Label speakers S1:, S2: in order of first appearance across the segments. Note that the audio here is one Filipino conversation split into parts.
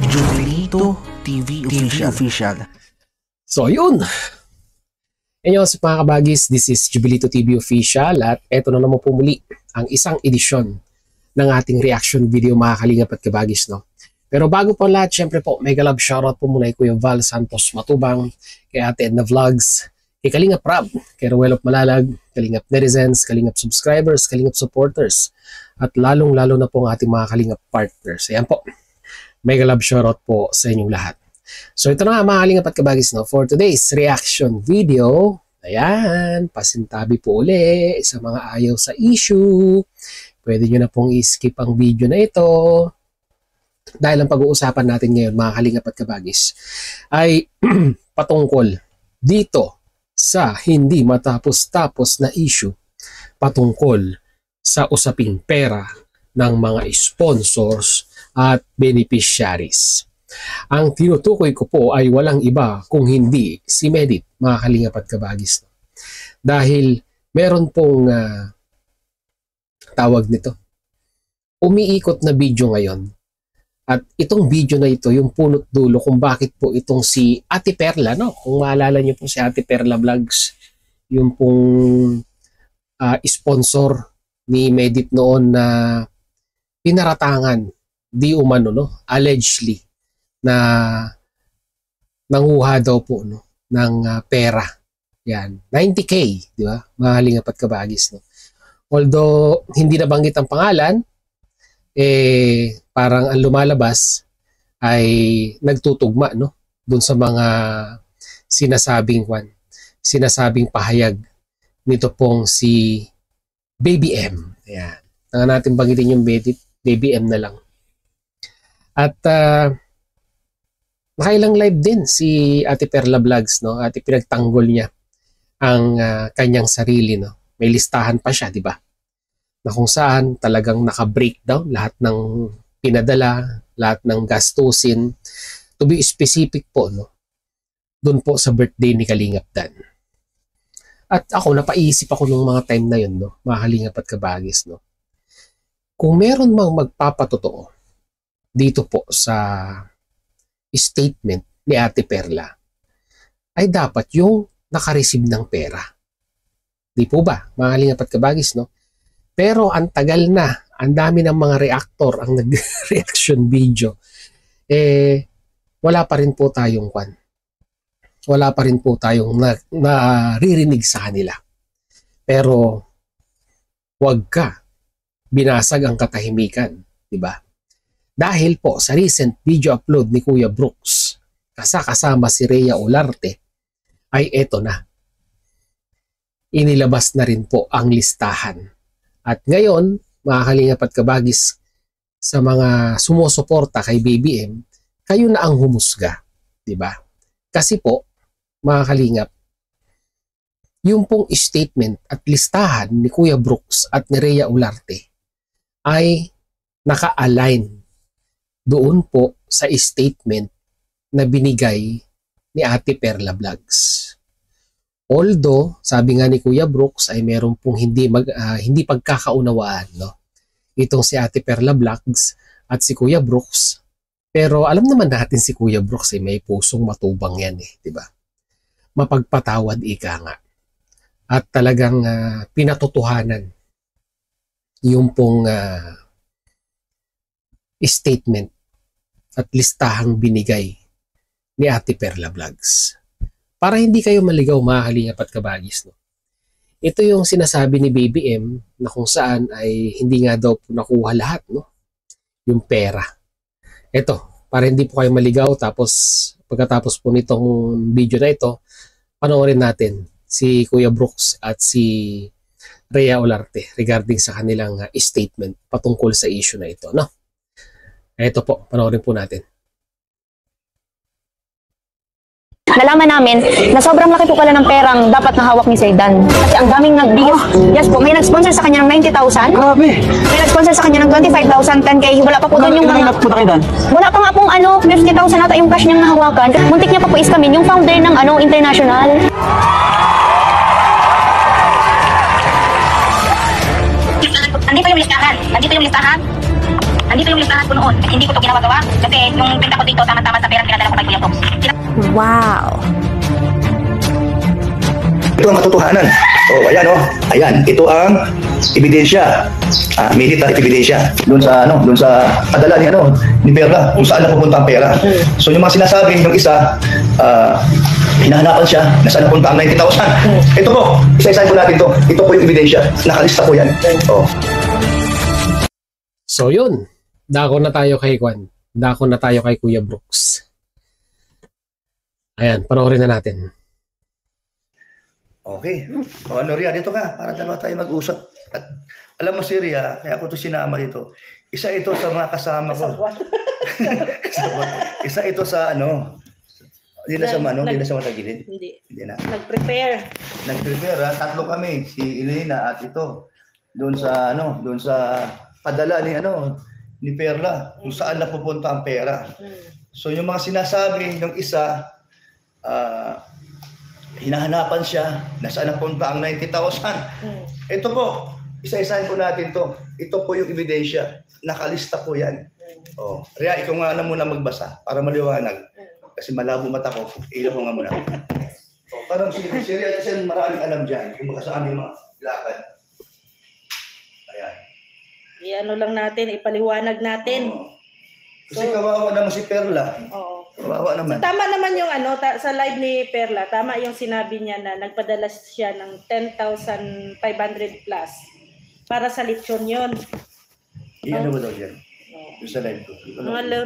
S1: Jubilito TV Official.
S2: So yun. Inyo sa mga kabagis, this is Jubilito TV Official at eto na naman po muli ang isang edisyon ng ating reaction video mga kalingap at kabagis, no? Pero bago po lahat, syempre po, mega love shoutout po muna kay Kuya Val Santos Matubang, kay Ate Edna Vlogs, kay Kalingap Rab, kay Ruel of Malalag, Kalingap Netizens, Kalingap Subscribers, Kalingap Supporters, at lalong-lalo na po ang ating mga Kalingap Partners. Ayan po, mega love shoutout po sa inyong lahat. So ito na nga mga Kalingap at kabagis, no? For today's reaction video, ayan, pasintabi po uli sa mga ayaw sa issue. Pwede nyo na pong i-skip ang video na ito. Dahil ang pag-uusapan natin ngayon mga Kalingap at kabagis ay patungkol dito sa hindi matapos-tapos na issue patungkol sa usaping pera ng mga sponsors at beneficiaries. Ang tinutukoy ko po ay walang iba kung hindi si Medit mga Kalingap at kabagis. Dahil meron pong tawag nito, umiikot na video ngayon. At itong video na ito, yung punot dulo kung bakit po itong si Ate Perla, no? Kung maalala niyo po si Ate Perla Vlogs, yung pong sponsor ni Medit noon na pinaratangan, di umano, no? Allegedly, na nanguha daw po, no? Ng pera. Yan, 90K, di ba? Mga Kalingap at kabagis, no? Although, hindi nabanggit ang pangalan, parang ang lumalabas ay nagtutugma, no? Doon sa mga sinasabing pahayag nito pong si Baby M. Ayan. Nanga natin banggitin yung Baby M na lang. At nakailang live din si Ate Perla Vlogs, no? At pinagtanggol niya ang kanyang sarili, no? May listahan pa siya, di ba? Na kung saan talagang naka-breakdown lahat ng pinadala, lahat ng gastusin. To be specific po, no? Doon po sa birthday ni Kalingap Dan. At ako, napaisip ako nung mga time na yun, no? Mga Kalingap at kabagis, no? Kung meron mang magpapatotoo dito po sa statement ni Ate Perla, ay dapat yung naka-receive ng pera. Di po ba, mga Kalingap at kabagis, no? Pero ang tagal na, ang dami ng mga reactor ang nag-reaction video, wala pa rin po tayong wala pa rin po tayong naririnig sa kanila. Pero wag ka binasag ang katahimikan, di ba? Dahil po sa recent video upload ni Kuya Brooks, kasama si Rhea Olarte, ay eto na. Inilabas na rin po ang listahan. At ngayon, mga Kalingap at kabagis, sa mga sumusuporta kay Baby M, kayo na ang humusga, di ba? Kasi po, mga Kalingap, yung pong statement at listahan ni Kuya Brooks at ni Rhea Olarte ay naka-align doon po sa statement na binigay ni Ate Perla Vlogs. Although, sabi nga ni Kuya Brooks ay meron pong hindi pagkakaunawaan, no? Itong si Ate Perla Vlogs at si Kuya Brooks. Pero alam naman natin si Kuya Brooks ay may pusong matubang yan, di ba? Mapagpatawad ika nga. At talagang pinatotohanan yung pong statement at listahang binigay ni Ate Perla Vlogs. Para hindi kayo maligaw mga Kalingap at kabagis, no? Ito yung sinasabi ni Baby M na kung saan ay hindi nga daw po nakuha lahat, no? Yung pera. Ito, para hindi po kayo maligaw, tapos pagkatapos po nitong video na ito, panoorin natin si Kuya Brooks at si Rhea Olarte regarding sa kanilang statement patungkol sa issue na ito, no? Ito po, panoorin po natin.
S3: Nalaman namin na sobrang laki po pala ng perang dapat nahawak ni Sir Dan. Kasi ang daming yes po, may nag-sponsor sa kanya ng 90,000.
S4: Grabe.
S3: May nag-sponsor sa kanya ng 25,000, 10K. Wala pa po doon yung mga... Wala pa nga pong 50,000 ata yung cash niyang nahawakan. Muntik niya pa po iskamin yung founder ng international. Andito yung listahan. Nandito yung listahan ko noon. Hindi ko to ginawa-gawa kasi yung pinta ko dito tama-tama sa perang pinadala ko kay Kuya Tox. Wow!
S4: Ito ang katotohanan. Oh, ayan oh. Ayan, ito ang ebidensya. Militar ebidensya. Doon sa padala ni Perla, kung saan napupunta ang pera. So yung mga sinasabi ng isa, hinahanapan siya na saan napunta ang 90,000. Ito po, isa-isahin po natin to. Ito po yung ebidensya. Nakalista po yan. Oh.
S2: So yun, dako na tayo kay Kwan. Dako na tayo kay Kuya Brooks. Ayan, panoorin na natin.
S4: Okay. O ano Ria, dito ka. Para dalawa tayo mag-usap. At alam mo si Ria, kaya ako ito sinama dito. Isa ito sa mga kasama ko. Isa ito sa hindi na sa hindi na sa matagilid. Hindi na.
S3: Nag-prepare.
S4: Tatlo kami. Si Elena at ito. Doon sa padala ni Perla. Kung saan napupunta ang pera. So yung mga sinasabi ng isa, hinahanapan siya na saan napunta ang 90,000. Ito po, isa-isahin po natin to. Ito po yung ebidensya. Nakalista po yan. Oh, Ria, ikaw nga na muna magbasa para maliwanag. Kasi malabo mata ko. Ilaw ko nga muna. Oh, parang si Ria kasi maraming alam dyan. Kung baka saan yung mga lakad. Ayan.
S5: I-ano lang natin, ipaliwanag natin.
S4: Oh. Kasi kawawa naman si Perla.
S5: Oo.
S4: Kawawa naman.
S5: Tama naman yung sa live ni Perla, tama yung sinabi niya na nagpadala siya ng 10,500 plus para sa lechon yun.
S4: Iyan ba daw yan? Yung sa live ko. Ilan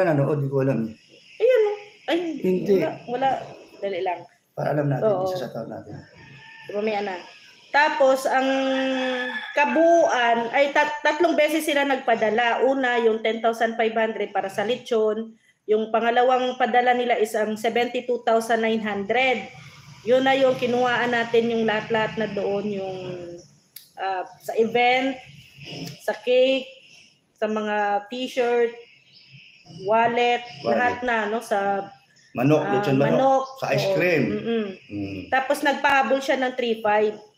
S4: nanood? Hindi ko alam.
S5: Ayun. Ay,
S4: hindi.
S5: Wala. Dali lang.
S4: Para alam natin,
S5: Oo.
S4: isa sa taon natin.
S5: Mamaya na. Tapos, ang kabuuan, ay tatlong beses sila nagpadala. Una, yung 10,500 para sa lechon. Yung pangalawang padala nila is ang 72,900. Yun na yung kinuhaan natin yung lahat-lahat na doon. Yung sa event, sa cake, sa mga t-shirt, wallet, lahat na, sa
S4: manok, lechon manok, sa ice cream.
S5: Tapos nagpahabol siya ng 3,500.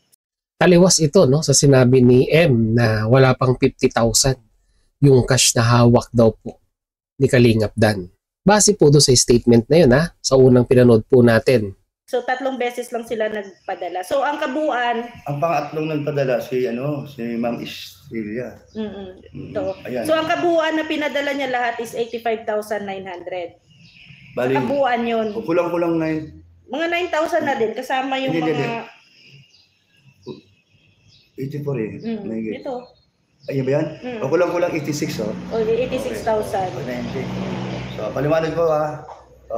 S2: Taliwas ito sa sinabi ni M na wala pang 50,000 yung cash na hawak daw po ni Kalingap Dan. Base po doon sa statement na yun sa unang pinanood po natin.
S5: So tatlong beses lang sila nagpadala. So ang kabuuan,
S4: ang pangatlong nagpadala si Ma'am Estrella.
S5: So ang kabuuan na pinadala niya lahat is 85,900.
S4: Bali,
S5: kabuuan yun.
S4: Kulang-kulang 9.
S5: Mga 9,000 na din kasama yung mga
S4: 84 eh.
S5: Ito.
S4: Ayun ba yan? O kulang-kulang 86
S5: O 86,000.
S4: Okay. 90. So paliwanag ko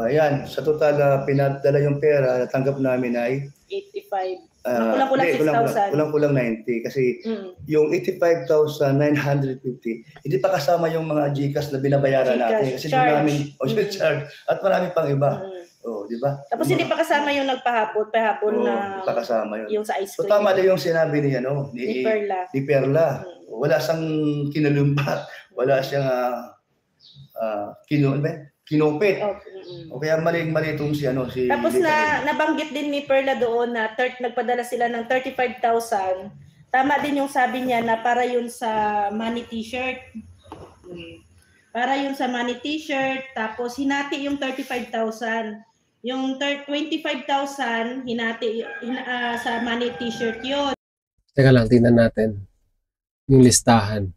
S4: ayan, sa total pinadala yung pera natanggap namin ay
S5: 85. Kulang-kulang 6,000.
S4: Kulang-kulang 90 kasi yung 85,950 hindi pa kasama yung mga GCash na binabayaran natin kasi namin charge at marami pang iba. Di ba?
S5: Tapos hindi pa kasama yung nagpahapon na
S4: pa kasama yun.
S5: Yung sa ice cream.
S4: So tama na yung sinabi ni Perla. Wala siyang kinalumbat, wala siyang kinupit. O kaya mali itong si
S5: Tapos nabanggit din ni Perla doon na nagpadala sila ng 35,000. Tama din yung sabi niya na para yun sa money t-shirt. Para yun sa money t-shirt, tapos hinati yung 35,000. Yung 25,000 hinati sa money t-shirt yun.
S2: Teka lang, tingnan natin yung listahan.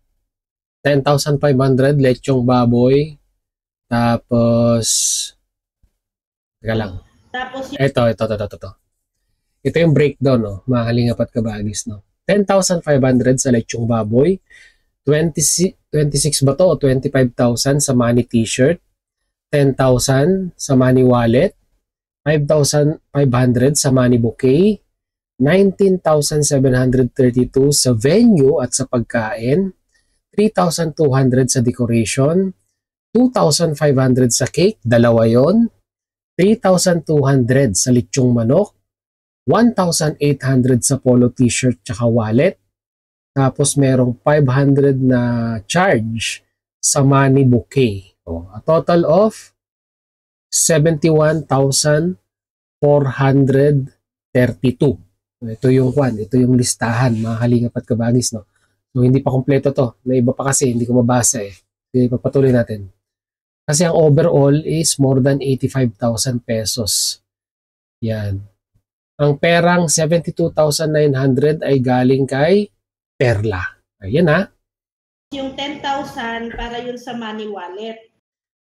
S2: 10,500 lechong baboy. Tapos teka lang.
S5: Tapos
S2: ito. Ito yung breakdown, mga kalingap at kabagis, 10,500 sa lechong baboy, 26 ba to o 25,000 sa money t-shirt, 10,000 sa money wallet, 5,500 sa money bouquet, 19,732 sa venue at sa pagkain, 3,200 sa decoration, 2,500 sa cake, dalawa yon, 3,200 sa lechong manok, 1,800 sa polo t-shirt tsaka wallet, tapos merong 500 na charge sa money bouquet. A total of 71,432. Ito yung listahan, mga kalingap at kabagis, So, hindi pa kompleto to. May iba pa kasi, hindi ko mabasa eh. Sige, pagpatuloy natin. Kasi ang overall is more than 85,000 pesos. Yan. Ang perang 72,900 ay galing kay Perla. Ayan ha.
S5: Yung 10,000 para yun sa money wallet.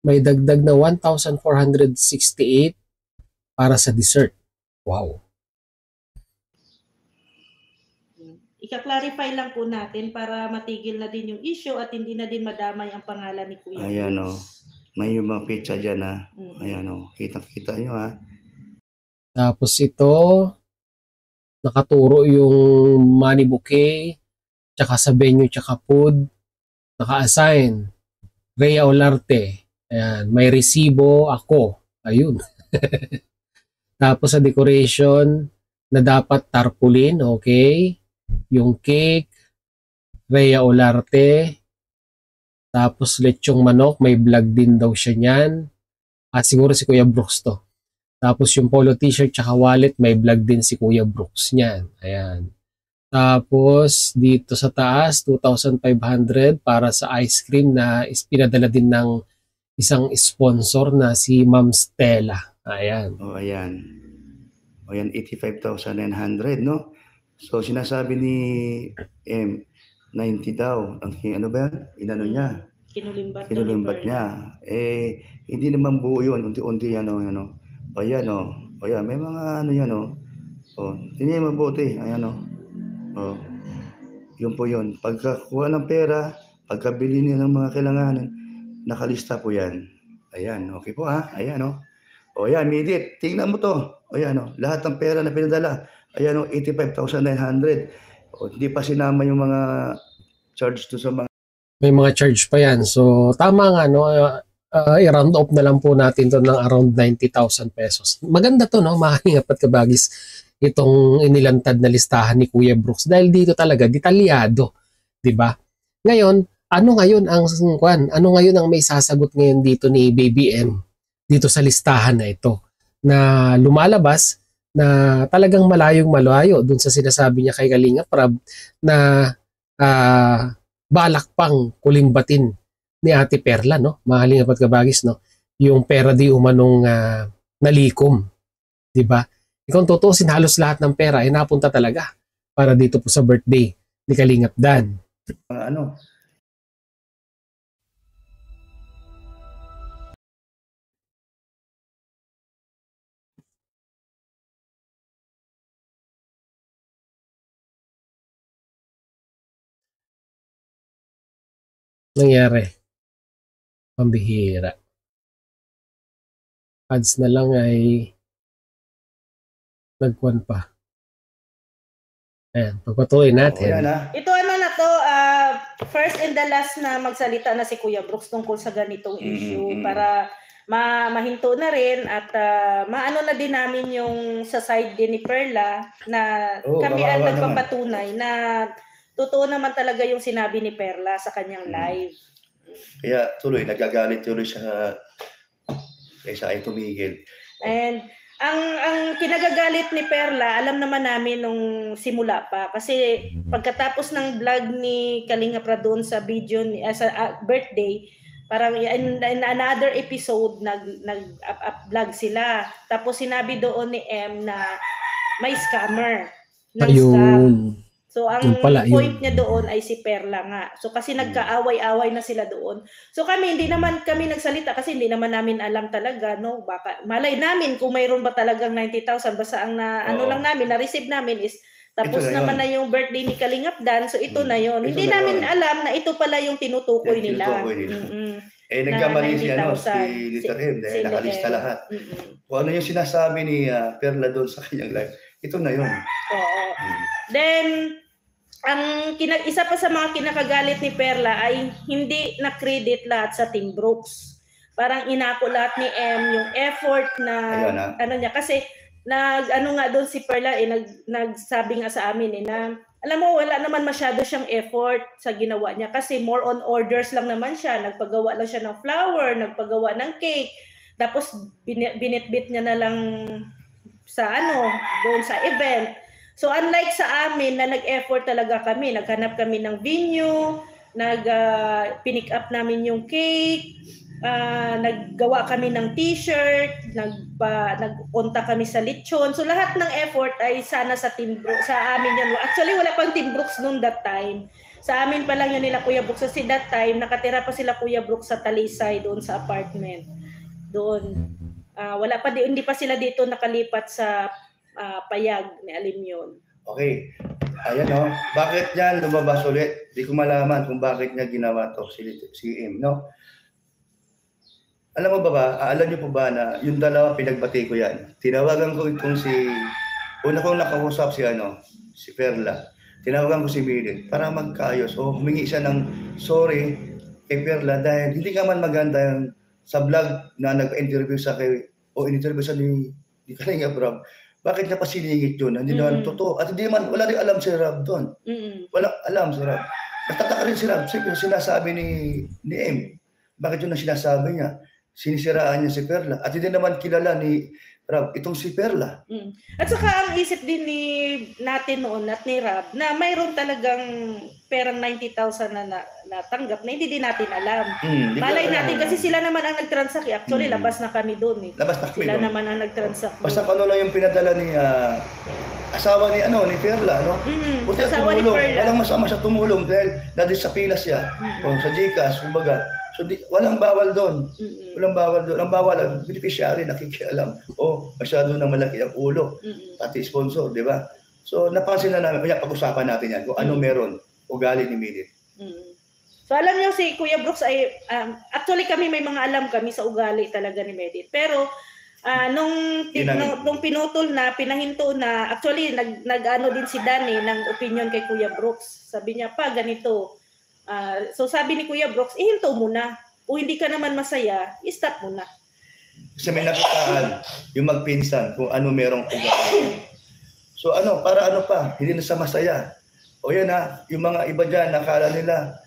S2: May dagdag na 1,468 para sa dessert. Wow.
S5: Ika-clarify lang po natin para matigil na din yung issue at hindi na din madamay ang pangalan ni Kuya.
S4: Ayan o.
S5: Brooks.
S4: May ibang pizza dyan ha.
S5: Mm.
S4: Ayan o. Kita-kita nyo ha.
S2: Tapos ito, nakaturo yung money bouquet, tsaka sa venue, tsaka food. Naka-assign. Rhea Olarte. Ayan. May resibo ako. Ayun. Tapos sa decoration, na dapat tarpaulin. Okay. Yung cake, Rhea Olarte. Tapos lechong manok. May vlog din daw siya niyan. At siguro si Kuya Brooks to. Tapos yung polo t-shirt tsaka wallet, may vlog din si Kuya Brooks niyan. Ayan. Tapos dito sa taas, 2,500 para sa ice cream na pinadala din ng isang sponsor na si Ma'am Stella. Ayan.
S4: O ayan. O yan, 85,900 no? So sinasabi ni M, 90 daw. Ang ano ba yan? Inano niya? Kinulimbat niya. Eh, hindi naman buo yun. Unti-unti yan o. O yan o. O yan, may mga ano yan o. O, tingnan mo mabuti. Ayan o. O. Yun po yun. Pagkakuha ng pera, pagkabili niya ng mga kailanganan, nakalista po yan. Ayan, okay po ha. Ayan o. O yan, midit. Tingnan mo to. O yan o. Lahat ng pera na pinadala. Ayan o, 85,900. O, hindi pa sinama yung mga charge to sa mga
S2: May mga charge pa yan. So, tama nga, no? I-round off na lang po natin to ng around 90,000 pesos. Maganda to, no? Mahingap at kabagis itong inilantad na listahan ni Kuya Brooks. Dahil dito talaga, detalyado. Diba? Ngayon, ano ngayon ang may sasagot ngayon dito ni Baby M dito sa listahan na ito? Na lumalabas na talagang malayong-malayo dun sa sinasabi niya kay Kalinga Prab na balak pang kulimbatin ni Ate Perla, no? Mahaling apat kabagis, no? Yung pera di umanong nalikom. Diba? Kung tutusin, halos lahat ng pera ay napunta talaga para dito po sa birthday ni Kalingap Dan.
S4: ano.
S2: Nangyari. Pambihira. Ads na lang ay nagkuhan pa. Ayan, pagpatuloy natin.
S4: O yan ha.
S5: Ito na to, first and the last na magsalita na si Kuya Brooks tungkol sa ganitong issue para mahinto na rin at maano na din namin yung sa side din ni Perla na kami ang nagpapatunay na totoo naman talaga yung sinabi ni Perla sa kanyang live.
S4: Kaya tuloy, nagagalit tuloy siya kaysa ay tumigil.
S5: And ang kinagagalit ni Perla, alam naman namin nung simula pa. Kasi pagkatapos ng vlog ni Kalinga Pradon sa video, sa birthday, parang in another episode, nag-up-vlog sila. Tapos sinabi doon ni M na may scammer.
S2: Ayun.
S5: So, ang point niya doon ay si Perla nga. So, kasi nagkaaway-away na sila doon. So, hindi naman kami nagsalita kasi hindi naman namin alam talaga, no? Baka, malay namin kung mayroon ba talagang 90,000. Basta ang ano lang namin, na-receive namin is tapos naman na yung birthday ni Kalingap Dan. So, ito na yun. Hindi namin alam na ito pala yung tinutukoy nila.
S4: Eh, nagkamali si Dr. M dahil nakalista lahat. Kung ano yung sinasabi ni Perla doon sa kanyang live, ito na yun.
S5: Oo. Then, isa pa sa mga kinakagalit ni Perla ay hindi na-credit lahat sa Team Brooks. Parang inako lahat ni M yung effort na ano niya. Kasi ano nga doon si Perla nagsabi nga sa amin na alam mo wala naman masyado siyang effort sa ginawa niya kasi more on orders lang naman siya. Nagpagawa lang siya ng flower, nagpagawa ng cake. Tapos binitbit niya na lang sa doon sa event. So unlike sa amin na nag-effort talaga kami, naghanap kami ng venue, pinick up namin yung cake, naggawa kami ng t-shirt, nagpunta kami sa lechon. So lahat ng effort ay sana sa Team Brooks, sa amin yun. Actually wala pang Team Brooks noon that time. Sa amin pa lang yun nila Kuya Brooks. Kasi that time nakatira pa sila Kuya Brooks sa Talisay doon sa apartment. Doon. Wala pa, hindi pa sila dito nakalipat sa payag ni Alimyon.
S4: Okay. Ayan o. Bakit yan lumabas ulit? Di ko malaman kung bakit niya ginawa to si M, no? Alam mo alam niyo po ba na yung dalawa pinagbati ko yan? Tinawagan ko itong una kong nakausap si Perla. Tinawagan ko si Mildred para magkaayos o humingi siya ng sorry kay Perla dahil hindi ka man maganda yung sa vlog na nag-interview sa in-interview sa ni Kalinga Rob. Bakit niya pa siningit yun? Hindi naman totoo. At hindi naman, wala rin alam si Rob doon. Wala alam si Rob. Natataka rin si Rob. Sinasabi ni M. Bakit yun ang sinasabi niya? Sinisiraan niya si Perla. At hindi naman kilala ni Rob itong si Perla.
S5: At saka ang isip din natin noon at ni Rob na mayroon talagang perang 90,000 na natanggap na hindi din natin alam. Malay natin kasi sila naman ang nag-transact. Actually, labas na kami doon.
S4: Labas na kami
S5: sila
S4: doon.
S5: Naman ang nag-transact.
S4: Basta ano lang yung pinadala ni asawa ni Perla, no?
S5: Asawa ni Perla.
S4: Walang masama sa tumulong dahil nadis sa pilas siya. O sa GCash, kumbaga. So walang bawal doon. Walang bawal doon. Ang bawal ang beneficiary nakikialam. O masyado na malaki ang ulo. Pati sponsor, di ba? So napansin na namin, kaya pag-usapan natin yan kung ano meron ugali ni Mildred.
S5: So alam niyo si Kuya Brooks ay actually kami may mga alam kami sa ugali talaga ni Mildred. Pero nung pinutol na, pinahinto na, actually nag-ano din si Danny ng opinion kay Kuya Brooks. Sabi niya pa ganito. So sabi ni Kuya Brooks, ihinto mo na. O hindi ka naman masaya, i-stop mo na.
S4: Kasi may nakitaan yung magpinsan kung ano merong ugali. So para pa, hindi na sa masaya. O yan yung mga iba dyan, nakala nila,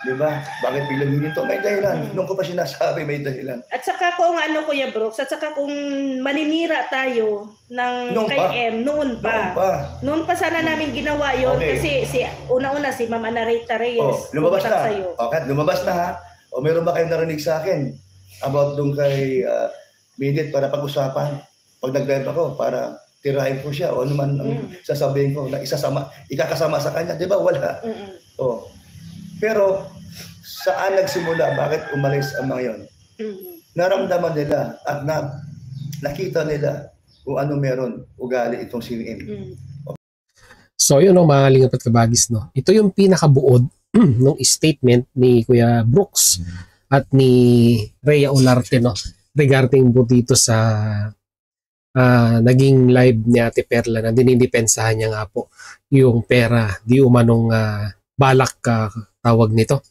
S4: di ba? Bakit biglang hininto? May dahilan. Nung ko pa sinasabi, may dahilan.
S5: At saka kung Kuya Brooks, at saka kung maninira tayo ng kay M, noon pa. Noon pa sana namin ginawa yun.
S4: Okay.
S5: Kasi una-una si Ma'am Anarita Reyes.
S4: Lumabas na. Okay, lumabas na ha. O meron ba kayong narinig sa akin about doon kay Mildred para pag-usapan? Pag nag-live ako, para tirahin ko siya o ano man ang sasabihin ko na ikakasama sa kanya. Di ba? Wala. Pero saan nagsimula? Bakit umalis ang mga yun? Naramdaman nila at nakita nila kung ano meron ugali itong si M.
S2: So yun mga Kalingap at Kabagis, no? Ito yung pinakabuod ng statement ni Kuya Brooks at ni Rhea Olarte, no? Regarding po dito sa naging live ni Ate Perla na dinidepensahan niya nga po yung pera di umanong balak tawag nito.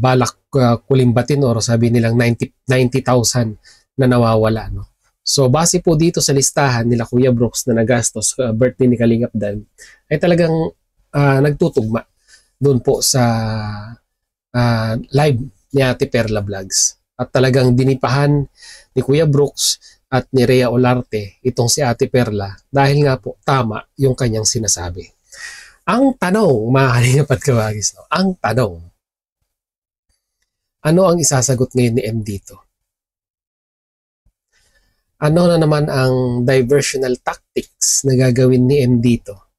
S2: Balak kulimbatin or sabi nilang 90,000 na nawawala, no. So base po dito sa listahan nila Kuya Brooks na nagastos birthday ni Kalingap Dan ay talagang nagtutugma doon po sa live ni Ate Perla Vlogs. At talagang dinipahan ni Kuya Brooks at ni Rhea Olarte itong si Ate Perla dahil nga po tama yung kanyang sinasabi. Ang tanong, mga Kalingap at Kabagis, no? Ang tanong, ano ang isasagot ngayon ni M dito? Ano na naman ang diversional tactics na gagawin ni M dito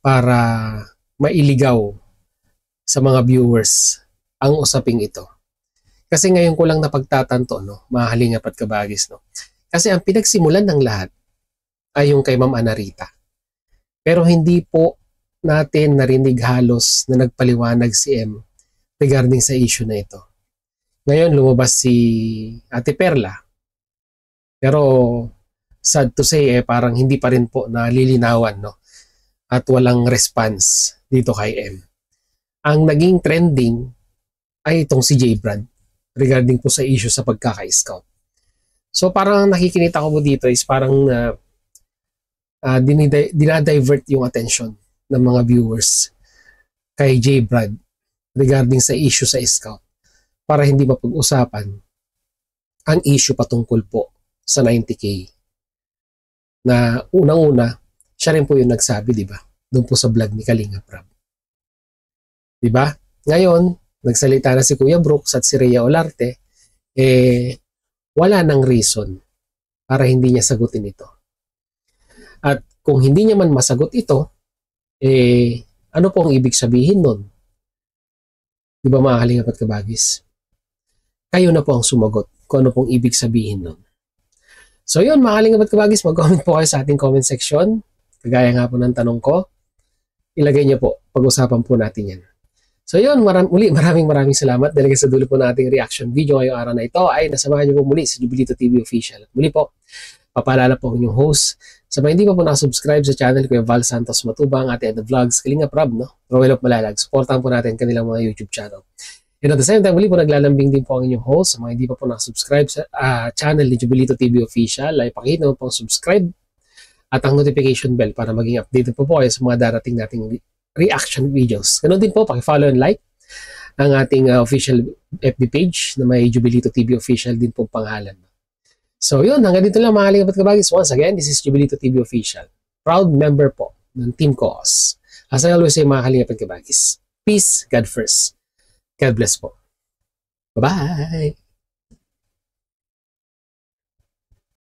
S2: para mailigaw sa mga viewers ang usaping ito? Kasi ngayon ko lang napagtatanto, no, mga Kalingap at Kabagis, no? Kasi ang pinagsimulan ng lahat ay yung kay Ma'am Anarita. Pero hindi po natin narinig halos na nagpaliwanag si M regarding sa issue na ito. Ngayon lumabas si Ate Perla. Pero sad to say parang hindi pa rin po nalilinawan, no? At walang response dito kay M. Ang naging trending ay itong si J. Brad regarding po sa issue sa pagkaka-scout. So parang nakikinita ko po dito is parang dinadivert yung attention ng mga viewers kay J. Brad regarding sa issue sa scout para hindi mapag-usapan ang issue patungkol po sa 90K. Na unang-una, Siya rin po yung nagsabi, di ba? Doon po sa vlog ni Kalinga Prab. Di ba? Ngayon, nagsalita na si Kuya Brooks at si Rhea Olarte, wala nang reason para hindi niya sagutin ito. At kung hindi niya man masagot ito, ano po ang ibig sabihin nun? Di ba mga Kalingap at Kabagis? Kayo na po ang sumagot kung ano pong ibig sabihin nun. So yun mga Kalingap at Kabagis, mag-comment po kayo sa ating comment section. Kagaya nga po ng tanong ko, ilagay niyo po, pag-usapan po natin yan. So yun, maraming salamat dahil sa dulo po ng ating reaction video ngayong araw na ito ay nasamahan niyo po muli sa Jubilito TV Official. At muli po, papaalala po ang inyong host. Sa mga hindi pa po nakasubscribe sa channel ko yung Val Santos Matubang, Ate Ed Vlogs, Kalinga Prab, no? Roel of Malalag. Supportahan po natin kanilang mga YouTube channel. And at the same time, muli po naglalambing din po ang inyong host. Sa mga hindi pa po nakasubscribe sa channel ni Jubilito TV Official, ay pakihit naman po ang subscribe at ang notification bell para maging updated po kayo sa mga darating nating reaction videos. Ganun din po, paki-follow and like ang ating official FB page na may Jubilito TV Official din po pangalan. So yun, hanggang dito lang mga Kalingap at Kabagis. Once again, this is Jubilito TV Official. Proud member po ng Team Cause. As I always say mga Kalingap at Kabagis, peace, God first. God bless po. Bye-bye!